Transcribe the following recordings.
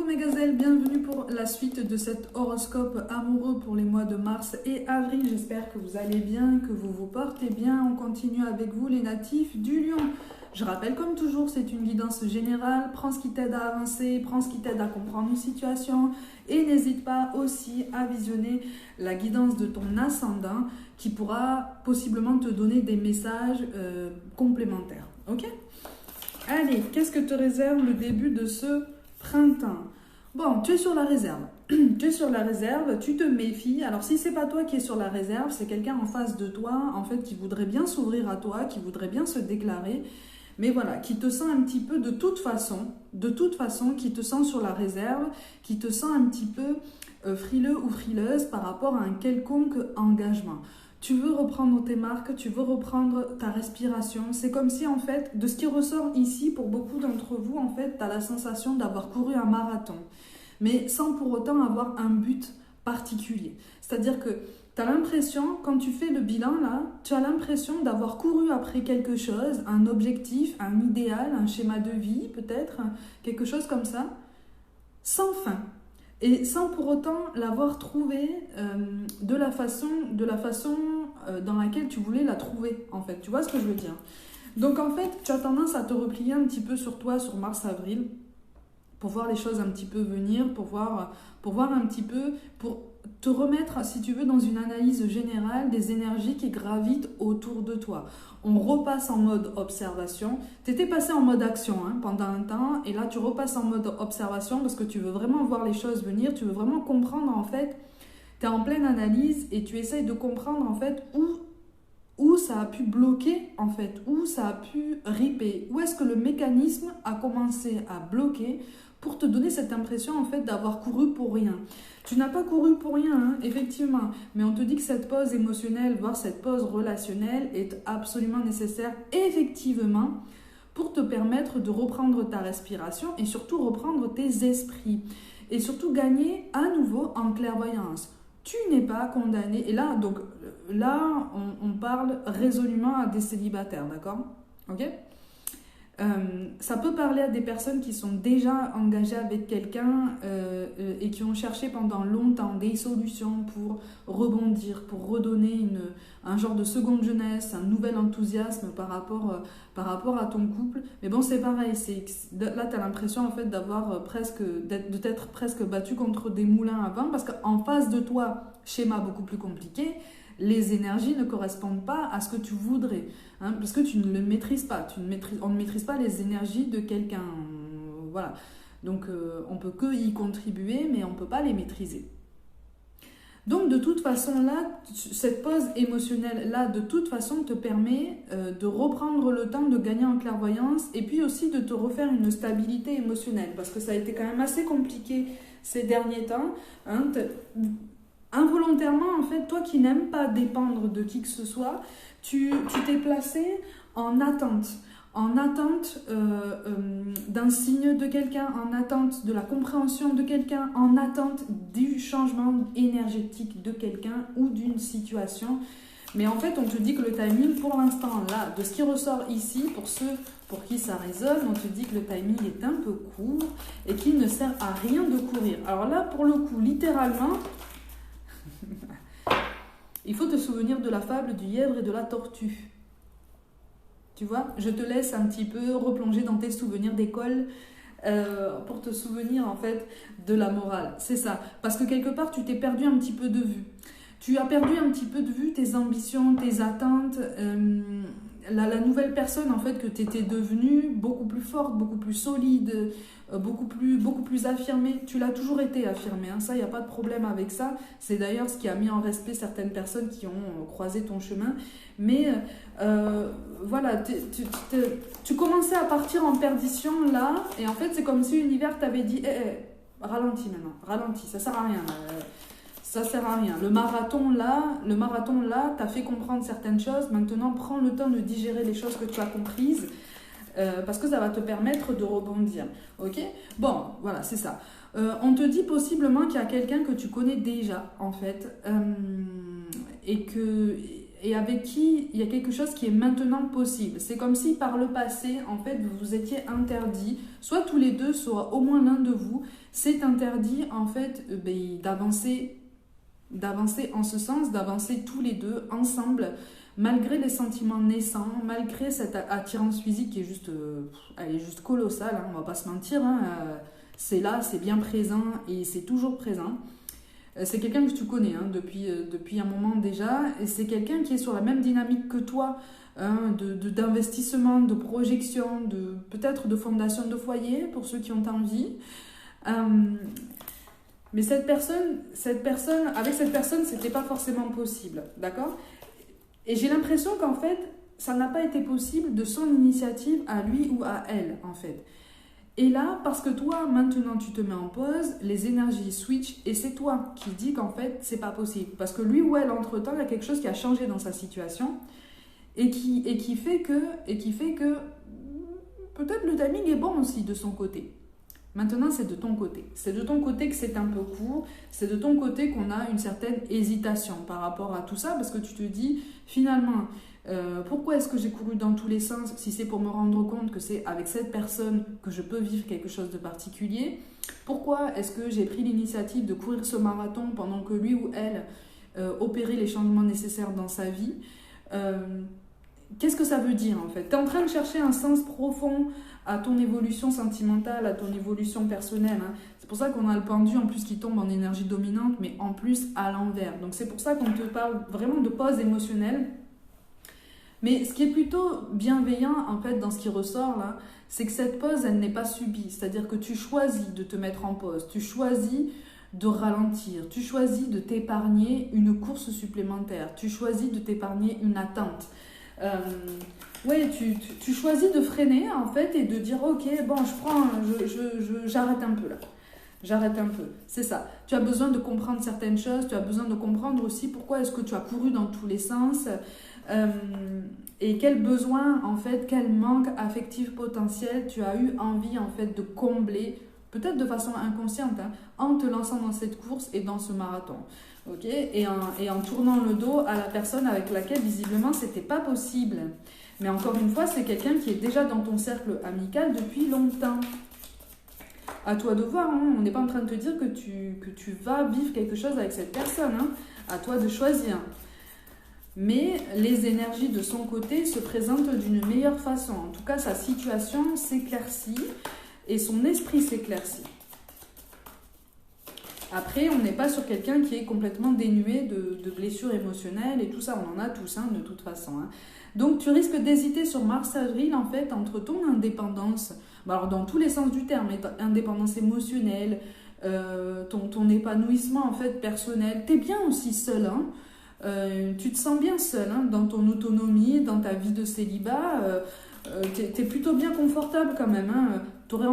mes gazelles, bienvenue pour la suite de cet horoscope amoureux pour les mois de mars et avril. J'espère que vous allez bien, que vous vous portez bien. On continue avec vous les natifs du Lion. Je rappelle comme toujours, c'est une guidance générale. Prends ce qui t'aide à avancer, prends ce qui t'aide à comprendre une situation et n'hésite pas aussi à visionner la guidance de ton ascendant qui pourra possiblement te donner des messages complémentaires. Ok ? Allez, qu'est-ce que te réserve le début de ce printemps? Bon, tu es sur la réserve. Tu es sur la réserve, tu te méfies. Alors, si c'est pas toi qui es sur la réserve, c'est quelqu'un en face de toi, en fait, qui voudrait bien s'ouvrir à toi, qui voudrait bien se déclarer, mais voilà, qui te sent un petit peu de toute façon, qui te sent sur la réserve, qui te sent un petit peu frileux ou frileuse par rapport à un quelconque engagement. Tu veux reprendre tes marques, tu veux reprendre ta respiration. C'est comme si, en fait, de ce qui ressort ici, pour beaucoup d'entre vous, en fait, tu as la sensation d'avoir couru un marathon, mais sans pour autant avoir un but particulier. C'est-à-dire que tu as l'impression, quand tu fais le bilan, là, tu as l'impression d'avoir couru après quelque chose, un objectif, un idéal, un schéma de vie, peut-être, quelque chose comme ça, sans fin. Et sans pour autant l'avoir trouvé de la façon dans laquelle tu voulais la trouver, en fait. Tu vois ce que je veux dire? Donc, en fait, tu as tendance à te replier un petit peu sur toi, sur mars-avril, pour voir les choses un petit peu venir, pour voir un petit peu, pour te remettre, si tu veux, dans une analyse générale des énergies qui gravitent autour de toi. On repasse en mode observation. Tu étais passé en mode action pendant un temps, et là tu repasses en mode observation parce que tu veux vraiment voir les choses venir, tu veux vraiment comprendre en fait, tu es en pleine analyse et tu essayes de comprendre en fait où ça a pu bloquer en fait, où ça a pu riper, où est-ce que le mécanisme a commencé à bloquer pour te donner cette impression en fait d'avoir couru pour rien. Tu n'as pas couru pour rien, effectivement, mais on te dit que cette pause émotionnelle, voire cette pause relationnelle est absolument nécessaire, effectivement, pour te permettre de reprendre ta respiration et surtout reprendre tes esprits et surtout gagner à nouveau en clairvoyance. Tu n'es pas condamné, et là, donc, là, on parle résolument à des célibataires, d'accord? Ok? Ça peut parler à des personnes qui sont déjà engagées avec quelqu'un et qui ont cherché pendant longtemps des solutions pour rebondir, pour redonner un genre de seconde jeunesse, un nouvel enthousiasme par rapport à ton couple. Mais bon, c'est pareil, là tu as l'impression en fait de t'être presque battu contre des moulins à vent parce qu'en face de toi, schéma beaucoup plus compliqué, les énergies ne correspondent pas à ce que tu voudrais, parce que tu ne le maîtrises pas. On ne maîtrise pas les énergies de quelqu'un. Voilà. Donc, on peut que y contribuer, mais on ne peut pas les maîtriser. Donc, de toute façon, là, cette pause émotionnelle-là, de toute façon, te permet de reprendre le temps de gagner en clairvoyance et puis aussi de te refaire une stabilité émotionnelle, parce que ça a été quand même assez compliqué ces derniers temps. Involontairement, en fait, toi qui n'aimes pas dépendre de qui que ce soit, tu t'es placé en attente d'un signe de quelqu'un, en attente de la compréhension de quelqu'un, en attente du changement énergétique de quelqu'un ou d'une situation. Mais en fait, on te dit que le timing, pour l'instant, là, de ce qui ressort ici, pour ceux pour qui ça résonne, on te dit que le timing est un peu court et qu'il ne sert à rien de courir. Alors là, pour le coup, littéralement, il faut te souvenir de la fable du lièvre et de la tortue. Tu vois, je te laisse un petit peu replonger dans tes souvenirs d'école pour te souvenir en fait de la morale. C'est ça, parce que quelque part tu t'es perdu un petit peu de vue. Tu as perdu un petit peu de vue tes ambitions, tes attentes, la nouvelle personne en fait que tu étais devenue, beaucoup plus forte, beaucoup plus solide, beaucoup plus affirmée. Tu l'as toujours été affirmée, ça, il n'y a pas de problème avec ça. C'est d'ailleurs ce qui a mis en respect certaines personnes qui ont croisé ton chemin. Mais voilà, tu commençais à partir en perdition là, et en fait c'est comme si l'univers t'avait dit ralentis maintenant, ralentis, ça sert à rien. Ça sert à rien. Le marathon là, t'as fait comprendre certaines choses. Maintenant, prends le temps de digérer les choses que tu as comprises parce que ça va te permettre de rebondir. Ok? Bon, voilà, c'est ça. On te dit possiblement qu'il y a quelqu'un que tu connais déjà, en fait, et que et avec qui il y a quelque chose qui est maintenant possible. C'est comme si par le passé, en fait, vous vous étiez interdit, soit tous les deux, soit au moins l'un de vous, c'est interdit, en fait, d'avancer en ce sens, d'avancer tous les deux ensemble, malgré les sentiments naissants, malgré cette attirance physique qui est juste, elle est juste colossale, hein, on va pas se mentir, hein, c'est là, c'est bien présent et c'est toujours présent. C'est quelqu'un que tu connais hein, depuis un moment déjà, et c'est quelqu'un qui est sur la même dynamique que toi, hein, d'investissement, de projection, peut-être de fondation de foyer, pour ceux qui ont envie. Mais avec cette personne, c'était pas forcément possible, d'accord? Et j'ai l'impression qu'en fait, ça n'a pas été possible de son initiative à lui ou à elle, en fait. Et là, parce que toi, maintenant, tu te mets en pause, les énergies switch, et c'est toi qui dis qu'en fait, c'est pas possible. Parce que lui ou elle, entre-temps, il y a quelque chose qui a changé dans sa situation, et qui fait que peut-être le timing est bon aussi de son côté. Maintenant, c'est de ton côté. C'est de ton côté que c'est un peu court. C'est de ton côté qu'on a une certaine hésitation par rapport à tout ça, parce que tu te dis, finalement, pourquoi est-ce que j'ai couru dans tous les sens si c'est pour me rendre compte que c'est avec cette personne que je peux vivre quelque chose de particulier? Pourquoi est-ce que j'ai pris l'initiative de courir ce marathon pendant que lui ou elle opérait les changements nécessaires dans sa vie? Qu'est-ce que ça veut dire en fait? Tu es en train de chercher un sens profond à ton évolution sentimentale, à ton évolution personnelle. Hein. C'est pour ça qu'on a le pendu en plus qui tombe en énergie dominante, mais en plus à l'envers. Donc c'est pour ça qu'on te parle vraiment de pause émotionnelle. Mais ce qui est plutôt bienveillant en fait dans ce qui ressort là, c'est que cette pause elle n'est pas subie. C'est-à-dire que tu choisis de te mettre en pause, tu choisis de ralentir, tu choisis de t'épargner une course supplémentaire, tu choisis de t'épargner une attente. Ouais, tu choisis de freiner en fait et de dire ok, bon, j'arrête un peu là. J'arrête un peu, c'est ça. Tu as besoin de comprendre certaines choses, tu as besoin de comprendre aussi pourquoi est-ce que tu as couru dans tous les sens et quel besoin en fait, quel manque affectif potentiel tu as eu envie en fait de combler, peut-être de façon inconsciente, hein, en te lançant dans cette course et dans ce marathon. Okay, et en tournant le dos à la personne avec laquelle visiblement c'était pas possible. Mais encore une fois, c'est quelqu'un qui est déjà dans ton cercle amical depuis longtemps. À toi de voir, hein. On n'est pas en train de te dire que tu vas vivre quelque chose avec cette personne. Hein. À toi de choisir. Mais les énergies de son côté se présentent d'une meilleure façon. En tout cas, sa situation s'éclaircit et son esprit s'éclaircit. Après, on n'est pas sur quelqu'un qui est complètement dénué de blessures émotionnelles et tout ça, on en a tous, hein, de toute façon. Hein. Donc, tu risques d'hésiter sur Mars-Avril, en fait, entre ton indépendance, alors dans tous les sens du terme, indépendance émotionnelle, ton épanouissement, en fait, personnel. T'es bien aussi seul, hein. Tu te sens bien seul, hein, dans ton autonomie, dans ta vie de célibat. T'es plutôt bien confortable quand même, hein. Tu aurais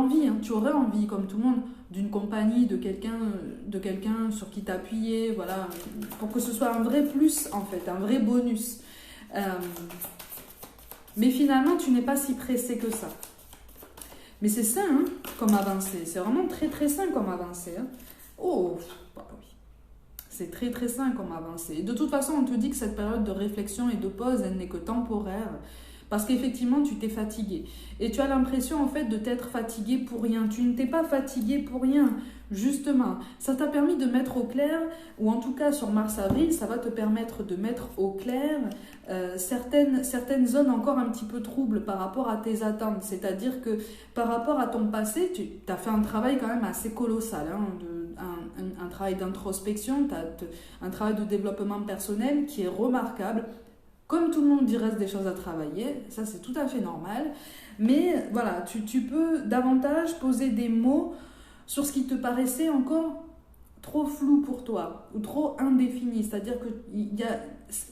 envie, comme tout le monde, d'une compagnie, de quelqu'un sur qui t'appuyer, voilà, pour que ce soit un vrai plus en fait, un vrai bonus. Mais finalement, tu n'es pas si pressé que ça. Mais c'est sain hein, comme avancée, c'est vraiment très très sain comme avancée. Hein. Oh, bah oui. C'est très très sain comme avancée. Et de toute façon, on te dit que cette période de réflexion et de pause, elle n'est que temporaire. Parce qu'effectivement, tu t'es fatigué. Et tu as l'impression, en fait, de t'être fatigué pour rien. Tu ne t'es pas fatigué pour rien, justement. Ça t'a permis de mettre au clair, ou en tout cas sur Mars-Avril, ça va te permettre de mettre au clair certaines zones encore un petit peu troubles par rapport à tes attentes. C'est-à-dire que par rapport à ton passé, tu as fait un travail quand même assez colossal, hein, un travail d'introspection, un travail de développement personnel qui est remarquable. Comme tout le monde, il reste des choses à travailler, ça c'est tout à fait normal, mais voilà, tu peux davantage poser des mots sur ce qui te paraissait encore trop flou pour toi, ou trop indéfini, c'est-à-dire que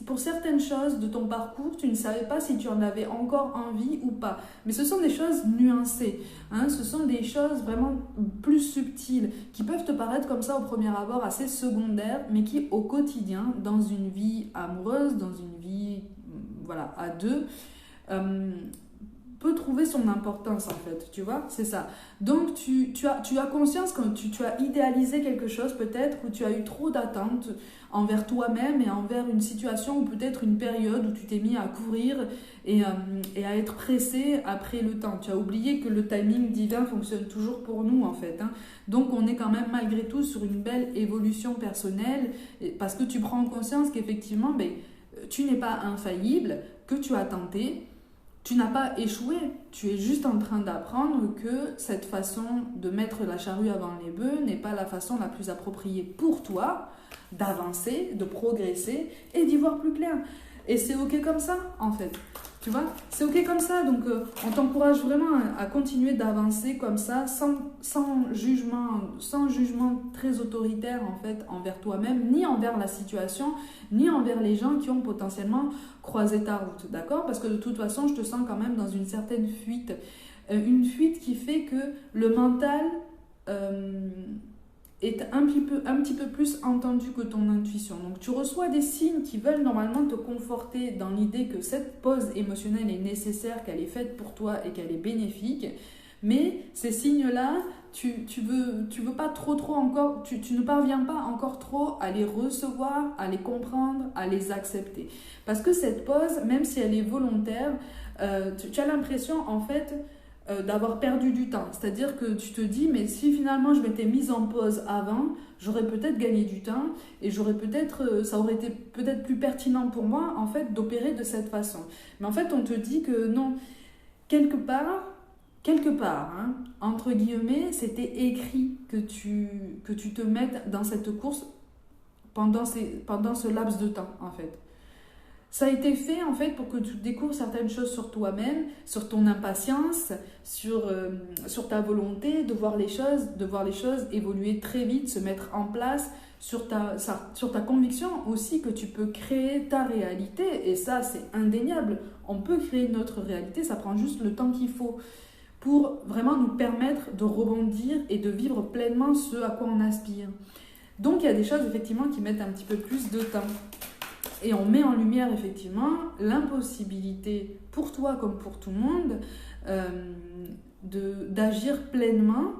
pour certaines choses de ton parcours, tu ne savais pas si tu en avais encore envie ou pas, mais ce sont des choses nuancées, hein, ce sont des choses vraiment plus subtiles, qui peuvent te paraître comme ça au premier abord assez secondaires, mais qui au quotidien, dans une vie amoureuse, dans une vie voilà, à deux, peut trouver son importance en fait, tu vois, c'est ça. Donc tu as conscience quand tu as idéalisé quelque chose peut-être, ou tu as eu trop d'attentes envers toi-même et envers une situation ou peut-être une période où tu t'es mis à courir et à être pressé après le temps. Tu as oublié que le timing divin fonctionne toujours pour nous en fait, hein. Donc on est quand même malgré tout sur une belle évolution personnelle parce que tu prends conscience qu'effectivement tu n'es pas infaillible, que tu as tenté. Tu n'as pas échoué, tu es juste en train d'apprendre que cette façon de mettre la charrue avant les bœufs n'est pas la façon la plus appropriée pour toi d'avancer, de progresser et d'y voir plus clair. Et c'est ok comme ça, en fait. Tu vois, c'est ok comme ça. Donc, on t'encourage vraiment à continuer d'avancer comme ça, sans jugement très autoritaire, en fait, envers toi-même, ni envers la situation, ni envers les gens qui ont potentiellement croisé ta route. D'accord? Parce que de toute façon, je te sens quand même dans une certaine fuite. Une fuite qui fait que le mental est un petit peu plus entendu que ton intuition. Donc tu reçois des signes qui veulent normalement te conforter dans l'idée que cette pause émotionnelle est nécessaire, qu'elle est faite pour toi et qu'elle est bénéfique. Mais ces signes-là, tu veux pas trop encore, tu ne parviens pas encore trop à les recevoir, à les comprendre, à les accepter. Parce que cette pause, même si elle est volontaire, tu as l'impression en fait d'avoir perdu du temps. C'est-à-dire que tu te dis, mais si finalement je m'étais mise en pause avant, j'aurais peut-être gagné du temps et ça aurait été peut-être plus pertinent pour moi en fait d'opérer de cette façon. Mais en fait, on te dit que non, quelque part, hein, entre guillemets, c'était écrit que tu te mettes dans cette course pendant ce laps de temps en fait. Ça a été fait en fait pour que tu découvres certaines choses sur toi-même, sur ton impatience, sur ta volonté de voir les choses évoluer très vite, se mettre en place, sur ta conviction aussi que tu peux créer ta réalité. Et ça, c'est indéniable. On peut créer notre réalité, ça prend juste le temps qu'il faut pour vraiment nous permettre de rebondir et de vivre pleinement ce à quoi on aspire. Donc il y a des choses effectivement qui mettent un petit peu plus de temps. Et on met en lumière effectivement l'impossibilité pour toi comme pour tout le monde d'agir pleinement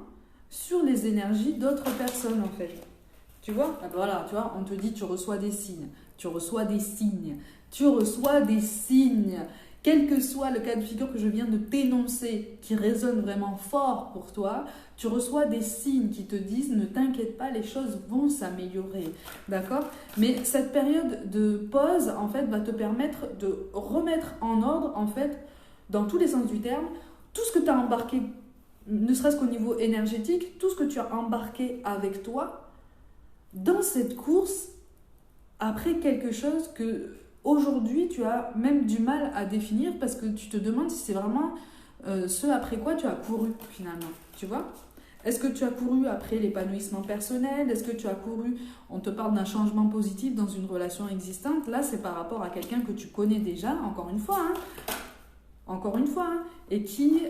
sur les énergies d'autres personnes en fait. Tu vois? Voilà, tu vois, on te dit tu reçois des signes, tu reçois des signes, tu reçois des signes. Quel que soit le cas de figure que je viens de t'énoncer, qui résonne vraiment fort pour toi, tu reçois des signes qui te disent ne t'inquiète pas, les choses vont s'améliorer. D'accord? Mais cette période de pause, en fait, va te permettre de remettre en ordre, en fait, dans tous les sens du terme, tout ce que tu as embarqué, ne serait-ce qu'au niveau énergétique, tout ce que tu as embarqué avec toi dans cette course après quelque chose que aujourd'hui, tu as même du mal à définir parce que tu te demandes si c'est vraiment ce après quoi tu as couru finalement, tu vois? Est-ce que tu as couru après l'épanouissement personnel? Est-ce que tu as couru, on te parle d'un changement positif dans une relation existante? Là, c'est par rapport à quelqu'un que tu connais déjà, encore une fois, et qui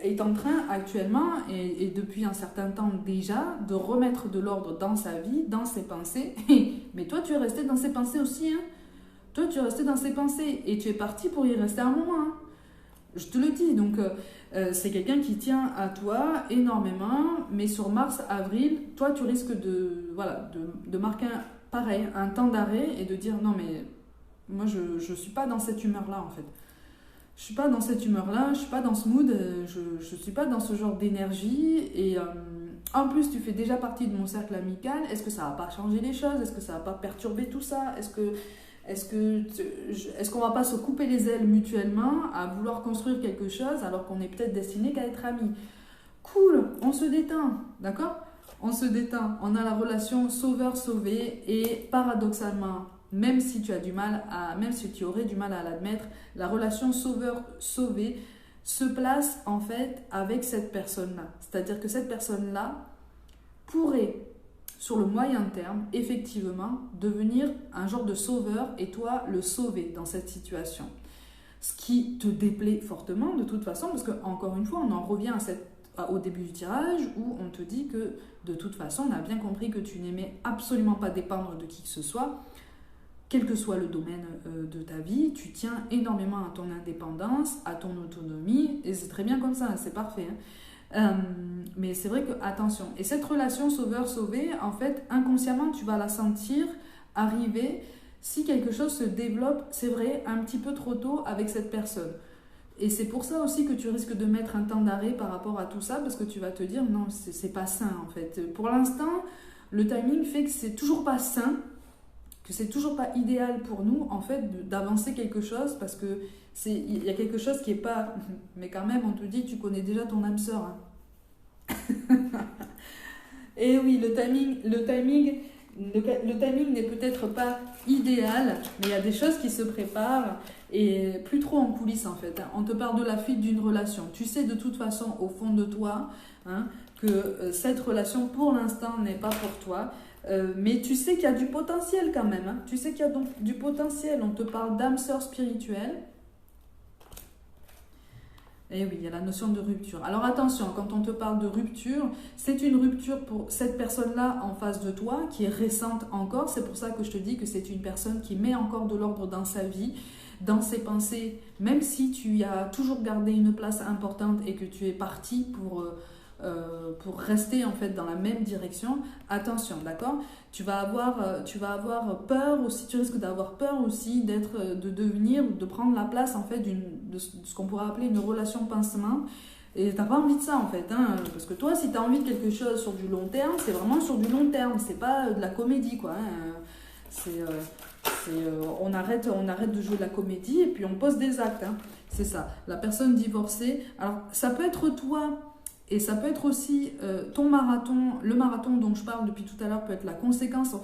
est en train actuellement, et depuis un certain temps déjà, de remettre de l'ordre dans sa vie, dans ses pensées. Mais toi, tu es resté dans ses pensées aussi. Hein. Toi, tu es resté dans ses pensées et tu es parti pour y rester un moment. Hein. Je te le dis. Donc, c'est quelqu'un qui tient à toi énormément. Mais sur mars, avril, toi, tu risques de marquer un temps d'arrêt et de dire non, mais moi, je ne suis pas dans cette humeur-là, en fait. Je suis pas dans cette humeur-là, je suis pas dans ce mood, je suis pas dans ce genre d'énergie. Et en plus, tu fais déjà partie de mon cercle amical. Est-ce que ça va pas changer les choses? Est-ce que ça va pas perturber tout ça? Est-ce qu'on va pas se couper les ailes mutuellement à vouloir construire quelque chose alors qu'on est peut-être destiné qu'à être amis? Cool, on se détend, d'accord? On se détend. On a la relation sauveur-sauvé et paradoxalement, même si tu aurais du mal à l'admettre, la relation sauveur-sauvé se place en fait avec cette personne-là. C'est-à-dire que cette personne-là pourrait, sur le moyen terme, effectivement, devenir un genre de sauveur et toi le sauver dans cette situation. Ce qui te déplaît fortement de toute façon, parce qu'encore une fois, on en revient au début du tirage où on te dit que de toute façon, on a bien compris que tu n'aimais absolument pas dépendre de qui que ce soit. quel que soit le domaine de ta vie, tu tiens énormément à ton indépendance, à ton autonomie, et c'est très bien comme ça, c'est parfait. Mais c'est vrai que, attention, et cette relation sauveur-sauvé, en fait, inconsciemment, tu vas la sentir arriver si quelque chose se développe, c'est vrai, un petit peu trop tôt avec cette personne. Et c'est pour ça aussi que tu risques de mettre un temps d'arrêt par rapport à tout ça, parce que tu vas te dire, non, c'est pas sain, en fait. Pour l'instant, le timing fait que c'est toujours pas sain, que c'est toujours pas idéal pour nous, en fait, d'avancer quelque chose, parce que il y a quelque chose qui est pas... Mais quand même, on te dit, tu connais déjà ton âme sœur. Hein. Et oui, le timing n'est peut-être pas idéal, mais il y a des choses qui se préparent, et plus trop en coulisses, en fait. Hein. On te parle de la fuite d'une relation. Tu sais de toute façon, au fond de toi, hein, que cette relation, pour l'instant, n'est pas pour toi. Mais tu sais qu'il y a du potentiel quand même. Hein. Tu sais qu'il y a donc du potentiel. On te parle d'âme sœur spirituelle. Et oui, il y a la notion de rupture. Alors attention, quand on te parle de rupture, c'est une rupture pour cette personne-là en face de toi, qui est récente encore. C'est pour ça que je te dis que c'est une personne qui met encore de l'ordre dans sa vie, dans ses pensées, même si tu y as toujours gardé une place importante et que tu es parti pour rester en fait dans la même direction. Attention, d'accord ? Tu vas avoir peur aussi, tu risques d'avoir peur aussi de prendre la place en fait de ce qu'on pourrait appeler une relation pansement. Et t'as pas envie de ça en fait, hein, parce que toi, si tu as envie de quelque chose sur du long terme, c'est vraiment sur du long terme, c'est pas de la comédie quoi. Hein. On arrête de jouer de la comédie et puis on pose des actes. Hein. C'est ça, la personne divorcée. Alors ça peut être toi. Et ça peut être aussi ton marathon, le marathon dont je parle depuis tout à l'heure peut être la conséquence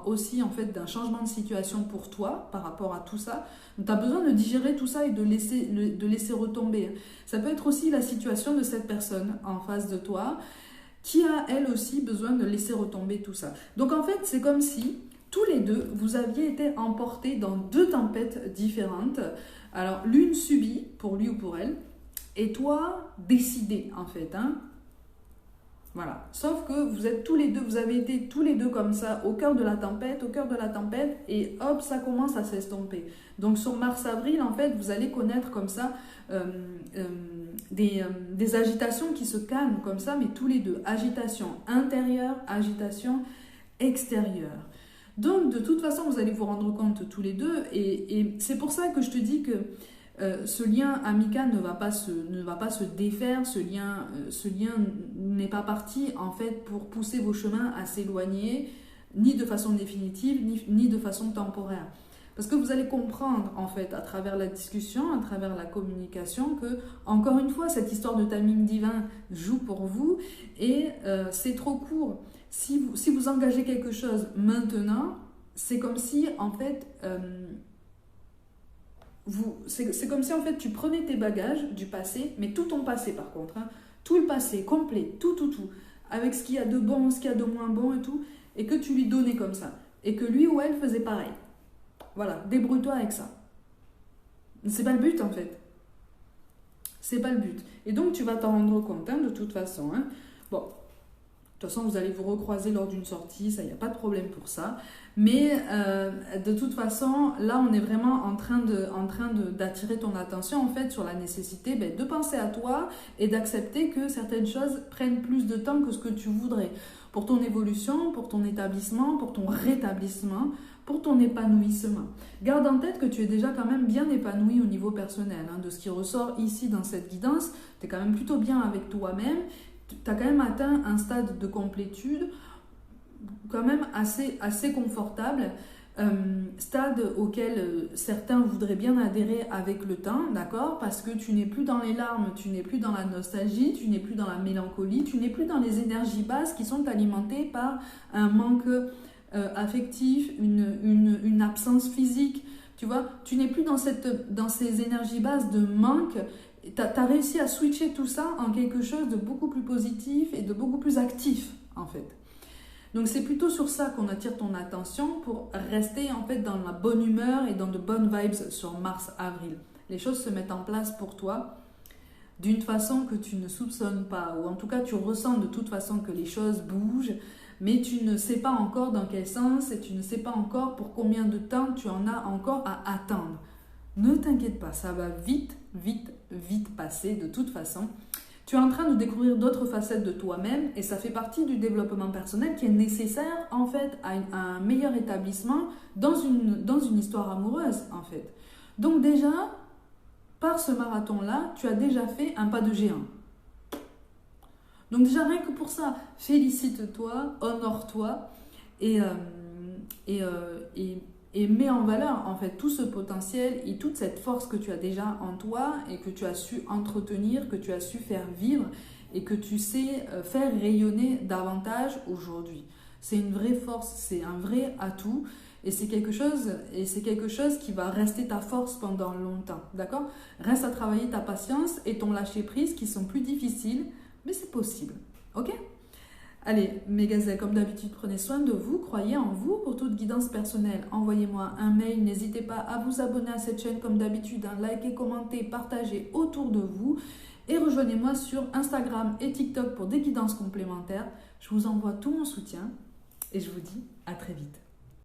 aussi en fait d'un changement de situation pour toi par rapport à tout ça. Donc tu as besoin de digérer tout ça et de laisser retomber. Ça peut être aussi la situation de cette personne en face de toi qui a elle aussi besoin de laisser retomber tout ça. Donc en fait c'est comme si tous les deux vous aviez été emportés dans deux tempêtes différentes. Alors l'une subie pour lui ou pour elle. Et toi, décidé en fait. Hein. Voilà. Sauf que vous avez été tous les deux comme ça, au cœur de la tempête, et hop, ça commence à s'estomper. Donc sur mars-avril, en fait, vous allez connaître comme ça des agitations qui se calment comme ça, mais tous les deux. Agitation intérieure, agitation extérieure. Donc de toute façon, vous allez vous rendre compte tous les deux, et c'est pour ça que je te dis que ce lien amical ne va pas se défaire, ce lien n'est pas parti en fait pour pousser vos chemins à s'éloigner, ni de façon définitive, ni de façon temporaire. Parce que vous allez comprendre en fait à travers la discussion, à travers la communication que, encore une fois, cette histoire de timing divin joue pour vous et c'est trop court. Si vous engagez quelque chose maintenant, c'est comme si en fait... c'est comme si en fait tu prenais tes bagages du passé, mais tout ton passé par contre, hein, tout le passé, complet, tout, avec ce qu'il y a de bon, ce qu'il y a de moins bon et tout, et que tu lui donnais comme ça, et que lui ou elle faisait pareil. Voilà, débrouille-toi avec ça. C'est pas le but en fait. C'est pas le but. Et donc tu vas t'en rendre compte hein, de toute façon. Hein. Bon, de toute façon vous allez vous recroiser lors d'une sortie, ça y a pas de problème pour ça. Mais de toute façon, là, on est vraiment en train d'attirer ton attention en fait sur la nécessité de penser à toi et d'accepter que certaines choses prennent plus de temps que ce que tu voudrais pour ton évolution, pour ton établissement, pour ton rétablissement, pour ton épanouissement. Garde en tête que tu es déjà quand même bien épanoui au niveau personnel. Hein, de ce qui ressort ici dans cette guidance, tu es quand même plutôt bien avec toi-même. Tu as quand même atteint un stade de complétude quand même assez confortable, stade auquel certains voudraient bien adhérer avec le temps, d'accord, parce que tu n'es plus dans les larmes, tu n'es plus dans la nostalgie, tu n'es plus dans la mélancolie, tu n'es plus dans les énergies basses qui sont alimentées par un manque affectif, une absence physique, tu vois, tu n'es plus dans ces énergies basses de manque. Tu as réussi à switcher tout ça en quelque chose de beaucoup plus positif et de beaucoup plus actif en fait. Donc c'est plutôt sur ça qu'on attire ton attention pour rester en fait dans la bonne humeur et dans de bonnes vibes sur mars-avril. Les choses se mettent en place pour toi d'une façon que tu ne soupçonnes pas, ou en tout cas tu ressens de toute façon que les choses bougent, mais tu ne sais pas encore dans quel sens et tu ne sais pas encore pour combien de temps tu en as encore à attendre. Ne t'inquiète pas, ça va vite, vite, vite passer de toute façon. Tu es en train de découvrir d'autres facettes de toi-même et ça fait partie du développement personnel qui est nécessaire en fait à un meilleur établissement dans une histoire amoureuse en fait. Donc déjà, par ce marathon-là, tu as déjà fait un pas de géant. Donc déjà, rien que pour ça, félicite-toi, honore-toi et mets en valeur en fait tout ce potentiel et toute cette force que tu as déjà en toi et que tu as su entretenir, que tu as su faire vivre et que tu sais faire rayonner davantage aujourd'hui. C'est une vraie force, c'est un vrai atout et c'est quelque chose qui va rester ta force pendant longtemps, d'accord? Reste à travailler ta patience et ton lâcher-prise qui sont plus difficiles, mais c'est possible, ok? Allez, mes gazelles, comme d'habitude, prenez soin de vous, croyez en vous. Pour toute guidance personnelle, envoyez-moi un mail. N'hésitez pas à vous abonner à cette chaîne comme d'habitude, likez, commentez, partagez autour de vous. Et rejoignez-moi sur Instagram et TikTok pour des guidances complémentaires. Je vous envoie tout mon soutien et je vous dis à très vite.